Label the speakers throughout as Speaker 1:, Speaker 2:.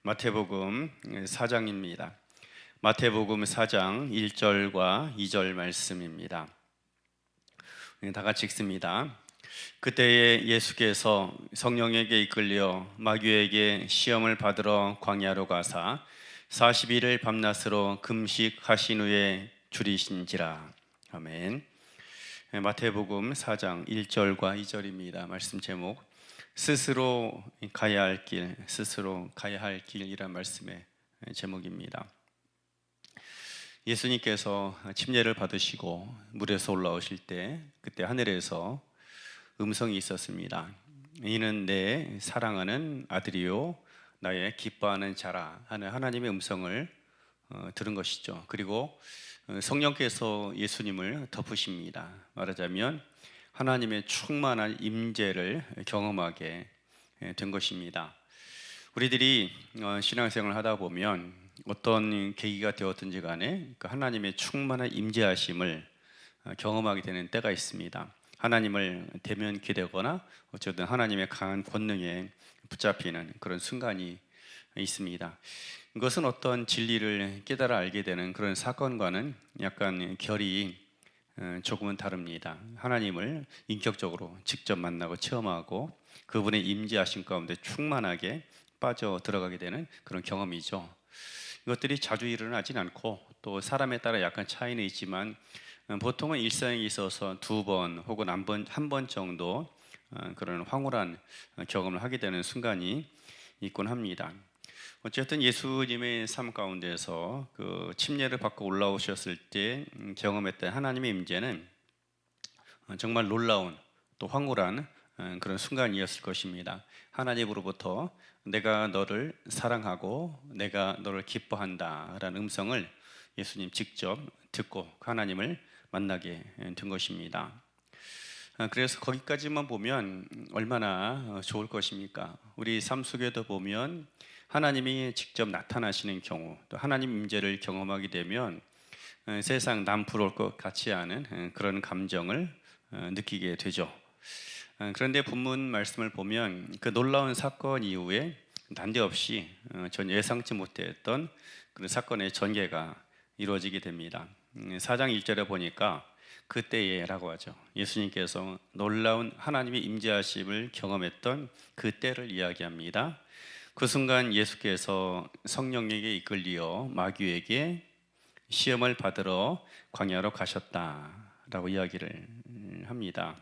Speaker 1: 마태복음 4장입니다. 마태복음 4장 1절과 2절 말씀입니다. 다 같이 읽습니다. 그때에 예수께서 성령에게 이끌려 마귀에게 시험을 받으러 광야로 가사 40일을 밤낮으로 금식하신 후에 줄이신지라. 아멘. 마태복음 4장 1절과 2절입니다. 말씀 제목 스스로 가야 할 길, 스스로 가야 할 길이란 말씀의 제목입니다. 예수님께서 침례를 받으시고 물에서 올라오실 때 그때 하늘에서 음성이 있었습니다. 이는 내 사랑하는 아들이요 나의 기뻐하는 자라 하는 하나님의 음성을 들은 것이죠. 그리고 성령께서 예수님을 덮으십니다. 말하자면 하나님의 충만한 임재를 경험하게 된 것입니다. 우리들이 신앙생활을 하다 보면 어떤 계기가 되었든지 간에 그 하나님의 충만한 임재하심을 경험하게 되는 때가 있습니다. 하나님을 대면케 되거나 어쨌든 하나님의 강한 권능에 붙잡히는 그런 순간이 있습니다. 이것은 어떤 진리를 깨달아 알게 되는 그런 사건과는 약간 결이 조금은 다릅니다. 하나님을 인격적으로 직접 만나고 체험하고 그분의 임재하심 가운데 충만하게 빠져 들어가게 되는 그런 경험이죠. 이것들이 자주 일어나진 않고 또 사람에 따라 약간 차이는 있지만 보통은 일상에 있어서 두 번 혹은 한 번 정도 그런 황홀한 경험을 하게 되는 순간이 있곤 합니다. 어쨌든 예수님의 삶 가운데서 그 침례를 받고 올라오셨을 때 경험했던 하나님의 임재는 정말 놀라운 또 황홀한 그런 순간이었을 것입니다. 하나님으로부터 내가 너를 사랑하고 내가 너를 기뻐한다라는 음성을 예수님 직접 듣고 하나님을 만나게 된 것입니다. 그래서 거기까지만 보면 얼마나 좋을 것입니까? 우리 삶 속에도 보면 하나님이 직접 나타나시는 경우 또 하나님 임재를 경험하게 되면 세상 남 부러울 것 같지 않은 그런 감정을 느끼게 되죠. 그런데 본문 말씀을 보면 그 놀라운 사건 이후에 난데없이 전 예상치 못했던 그런 사건의 전개가 이루어지게 됩니다. 4장 1절에 보니까 그때에라고 하죠. 예수님께서 놀라운 하나님의 임재하심을 경험했던 그때를 이야기합니다. 그 순간 예수께서 성령에게 이끌리어 마귀에게 시험을 받으러 광야로 가셨다라고 이야기를 합니다.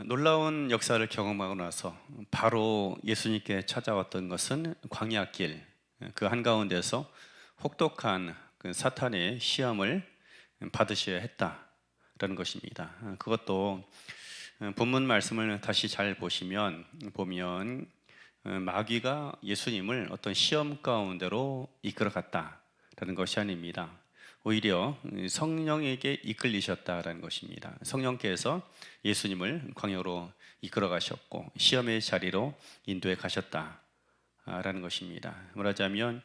Speaker 1: 놀라운 역사를 경험하고 나서 바로 예수님께 찾아왔던 것은 광야길 그 한가운데서 혹독한 그 사탄의 시험을 받으셔야 했다라는 것입니다. 그것도 본문 말씀을 다시 잘 보면 마귀가 예수님을 어떤 시험 가운데로 이끌어갔다라는 것이 아닙니다. 오히려 성령에게 이끌리셨다라는 것입니다. 성령께서 예수님을 광야로 이끌어 가셨고 시험의 자리로 인도해 가셨다라는 것입니다. 말하자면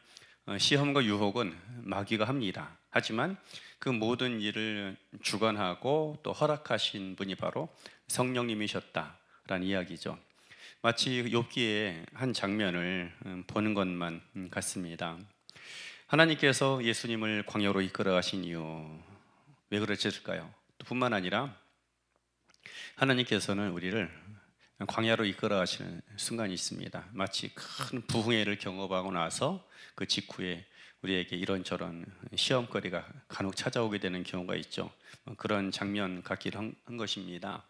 Speaker 1: 시험과 유혹은 마귀가 합니다. 하지만 그 모든 일을 주관하고 또 허락하신 분이 바로 성령님이셨다라는 이야기죠. 마치 욥기의 한 장면을 보는 것만 같습니다. 하나님께서 예수님을 광야로 이끌어 가신 이유 왜 그러셨을까요? 또 뿐만 아니라 하나님께서는 우리를 광야로 이끌어 가시는 순간이 있습니다. 마치 큰 부흥회를 경험하고 나서 그 직후에 우리에게 이런저런 시험거리가 간혹 찾아오게 되는 경우가 있죠. 그런 장면 같기도 한 것입니다.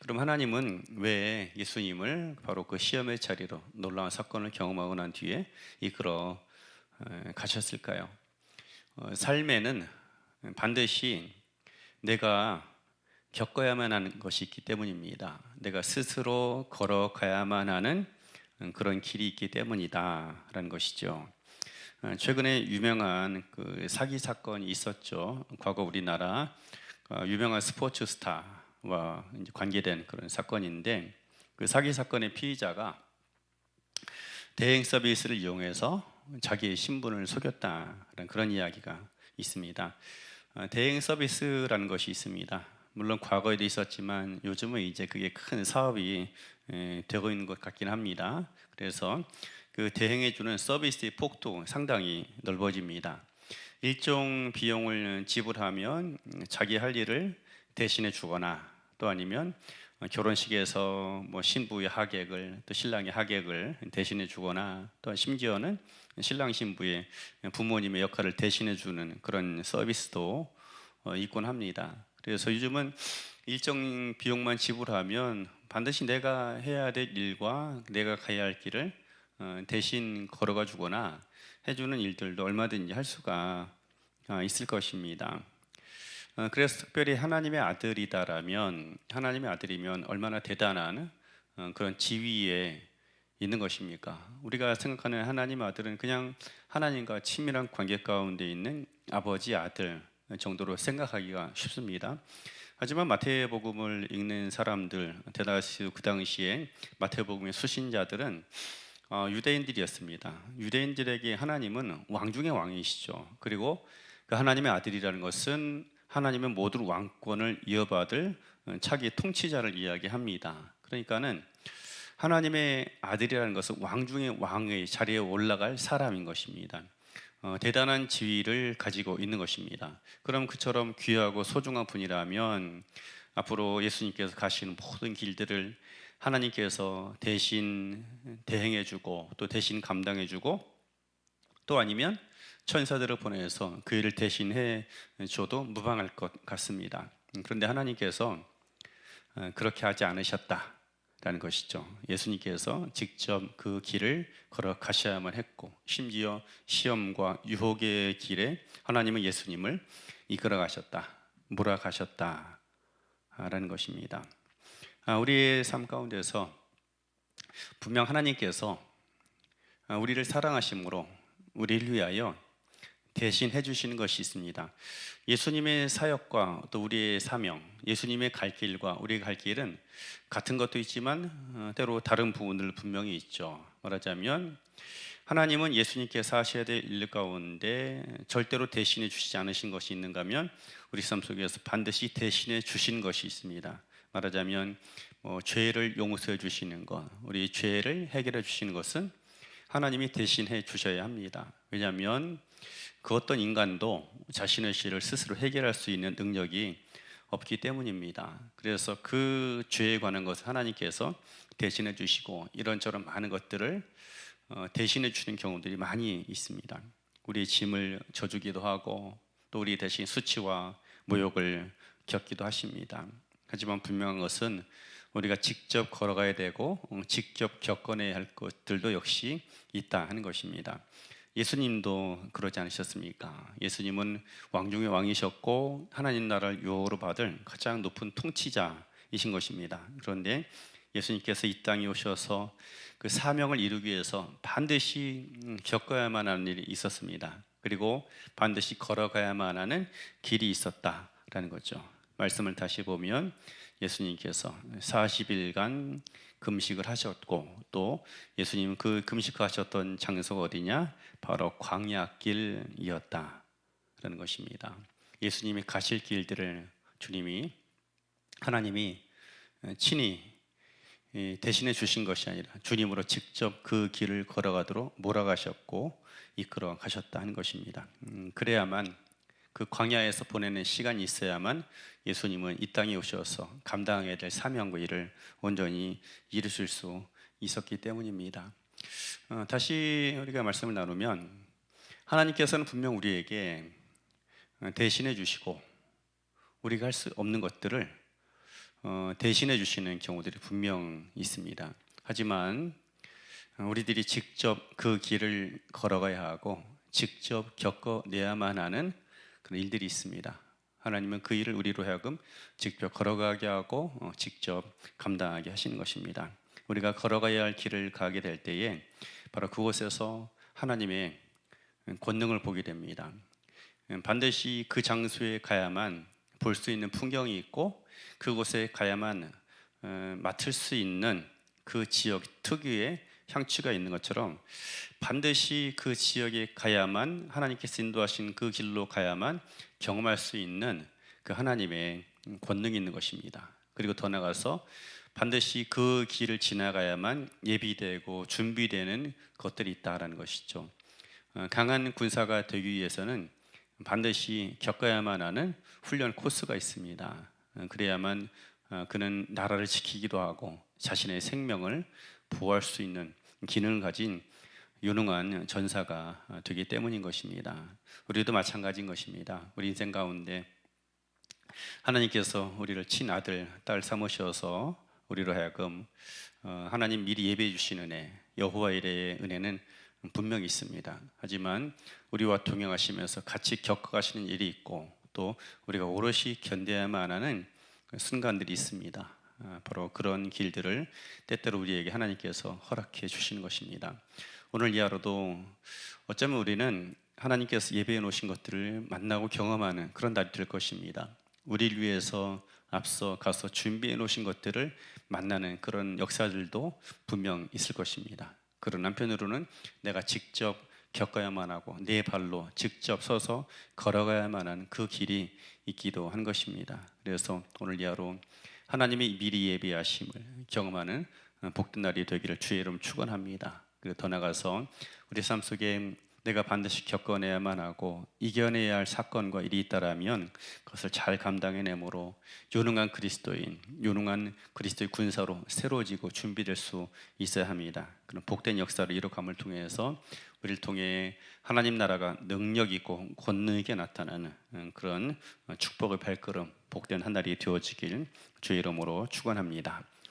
Speaker 1: 그럼 하나님은 왜 예수님을 바로 그 시험의 자리로 놀라운 사건을 경험하고 난 뒤에 이끌어 가셨을까요? 삶에는 반드시 내가 겪어야만 하는 것이 있기 때문입니다. 내가 스스로 걸어가야만 하는 그런 길이 있기 때문이다라는 것이죠. 최근에 유명한 그 사기 사건이 있었죠. 과거 우리나라 유명한 스포츠 스타와 이제 관계된 그런 사건인데 그 사기 사건의 피의자가 대행 서비스를 이용해서 자기의 신분을 속였다는 그런 이야기가 있습니다. 대행 서비스라는 것이 있습니다. 물론 과거에도 있었지만 요즘은 이제 그게 큰 사업이 되고 있는 것 같긴 합니다. 그래서 그 대행해 주는 서비스의 폭도 상당히 넓어집니다. 일정 비용을 지불하면 자기 할 일을 대신해 주거나, 또 아니면 결혼식에서 뭐 신부의 하객을, 또 신랑의 하객을 대신해 주거나, 또 심지어는 신랑 신부의 부모님의 역할을 대신해 주는 그런 서비스도 있곤 합니다. 그래서 요즘은 일정 비용만 지불하면 반드시 내가 해야 될 일과 내가 가야 할 길을 대신 걸어가 주거나 해주는 일들도 얼마든지 할 수가 있을 것입니다. 그래서 특별히 하나님의 아들이다라면, 하나님의 아들이면 얼마나 대단한 그런 지위에 있는 것입니까? 우리가 생각하는 하나님의 아들은 그냥 하나님과 친밀한 관계 가운데 있는 아버지 아들 정도로 생각하기가 쉽습니다. 하지만 마태복음을 읽는 사람들, 대다수 그 당시에 마태복음의 수신자들은 유대인들이었습니다. 유대인들에게 하나님은 왕 중의 왕이시죠. 그리고 그 하나님의 아들이라는 것은 하나님의 모든 왕권을 이어받을 차기 통치자를 이야기합니다. 그러니까는 하나님의 아들이라는 것은 왕 중의 왕의 자리에 올라갈 사람인 것입니다. 대단한 지위를 가지고 있는 것입니다. 그럼 그처럼 귀하고 소중한 분이라면 앞으로 예수님께서 가시는 모든 길들을 하나님께서 대신 대행해주고, 또 대신 감당해주고, 또 아니면 천사들을 보내서 그 일을 대신해 줘도 무방할 것 같습니다. 그런데 하나님께서 그렇게 하지 않으셨다라는 것이죠. 예수님께서 직접 그 길을 걸어가셔야만 했고, 심지어 시험과 유혹의 길에 하나님은 예수님을 이끌어 가셨다, 몰아가셨다라는 것입니다. 우리의 삶 가운데서 분명 하나님께서 우리를 사랑하심으로 우리를 위하여 대신 해주시는 것이 있습니다. 예수님의 사역과 또 우리의 사명, 예수님의 갈 길과 우리의 갈 길은 같은 것도 있지만 때로 다른 부분들 분명히 있죠. 말하자면 하나님은 예수님께서 하셔야 될 일 가운데 절대로 대신해 주시지 않으신 것이 있는가 하면 우리 삶 속에서 반드시 대신해 주신 것이 있습니다. 말하자면 죄를 용서해 주시는 것, 우리 죄를 해결해 주시는 것은 하나님이 대신해 주셔야 합니다. 왜냐하면 그 어떤 인간도 자신의 죄를 스스로 해결할 수 있는 능력이 없기 때문입니다. 그래서 그 죄에 관한 것을 하나님께서 대신해 주시고 이런저런 많은 것들을 대신해 주는 경우들이 많이 있습니다. 우리의 짐을 져주기도 하고 또 우리 대신 수치와 모욕을 겪기도 하십니다. 하지만 분명한 것은 우리가 직접 걸어가야 되고 직접 겪어내야 할 것들도 역시 있다 하는 것입니다. 예수님도 그러지 않으셨습니까? 예수님은 왕 중의 왕이셨고 하나님 나라를 유업으로 받을 가장 높은 통치자이신 것입니다. 그런데 예수님께서 이 땅에 오셔서 그 사명을 이루기 위해서 반드시 겪어야만 하는 일이 있었습니다. 그리고 반드시 걸어가야만 하는 길이 있었다라는 거죠. 말씀을 다시 보면 예수님께서 40일간 금식을 하셨고, 또 예수님 그 금식하셨던 장소가 어디냐? 바로 광야길이었다라는 것입니다. 예수님이 가실 길들을 하나님이 친히 대신해 주신 것이 아니라 주님으로 직접 그 길을 걸어가도록 몰아가셨고 이끌어 가셨다는 것입니다. 그래야만, 그 광야에서 보내는 시간이 있어야만 예수님은 이 땅에 오셔서 감당해야 될 사명과 일을 온전히 이루실 수 있었기 때문입니다. 다시 우리가 말씀을 나누면 하나님께서는 분명 우리에게 대신해 주시고 우리가 할 수 없는 것들을 대신해 주시는 경우들이 분명 있습니다. 하지만 우리들이 직접 그 길을 걸어가야 하고 직접 겪어내야만 하는 그런 일들이 있습니다. 하나님은 그 일을 우리로 하여금 직접 걸어가게 하고 직접 감당하게 하시는 것입니다. 우리가 걸어가야 할 길을 가게 될 때에 바로 그곳에서 하나님의 권능을 보게 됩니다. 반드시 그 장소에 가야만 볼 수 있는 풍경이 있고 그곳에 가야만 맡을 수 있는 그 지역 특유의 향취가 있는 것처럼 반드시 그 지역에 가야만, 하나님께서 인도하신 그 길로 가야만 경험할 수 있는 그 하나님의 권능이 있는 것입니다. 그리고 더 나아가서 반드시 그 길을 지나가야만 예비되고 준비되는 것들이 있다라는 것이죠. 강한 군사가 되기 위해서는 반드시 겪어야만 하는 훈련 코스가 있습니다. 그래야만 그는 나라를 지키기도 하고 자신의 생명을 보호할 수 있는 기능을 가진 유능한 전사가 되기 때문인 것입니다. 우리도 마찬가지인 것입니다. 우리 인생 가운데 하나님께서 우리를 친아들, 딸 삼으셔서 우리로 하여금 하나님 미리 예배해 주신 은혜, 여호와 일의 은혜는 분명히 있습니다. 하지만 우리와 동행하시면서 같이 겪어가시는 일이 있고 또 우리가 오롯이 견뎌야만 하는 순간들이 있습니다. 바로 그런 길들을 때때로 우리에게 하나님께서 허락해 주시는 것입니다. 오늘 이 하루도 어쩌면 우리는 하나님께서 예배해 놓으신 것들을 만나고 경험하는 그런 날이 될 것입니다. 우리를 위해서 앞서 가서 준비해 놓으신 것들을 만나는 그런 역사들도 분명 있을 것입니다. 그런 한편으로는 내가 직접 겪어야만 하고 내 발로 직접 서서 걸어가야만 하는 그 길이 있기도 한 것입니다. 그래서 오늘 이 하루 하나님의 미리 예비하심을 경험하는 복된 날이 되기를 주의 이름 축원합니다. 그리고 더 나아가서 우리 삶 속에 내가 반드시 겪어내야만 하고 이겨내야 할 사건과 일이 있다라면 그것을 잘 감당해내므로 유능한 그리스도인, 유능한 그리스도의 군사로 새로워지고 준비될 수 있어야 합니다. 그런 복된 역사를 이룩함을 통해서 우리를 통해 하나님 나라가 능력 있고 권능 있게 나타나는 그런 축복의 발걸음, 복된 한 날이 되어지길 주의 이름으로 축원합니다.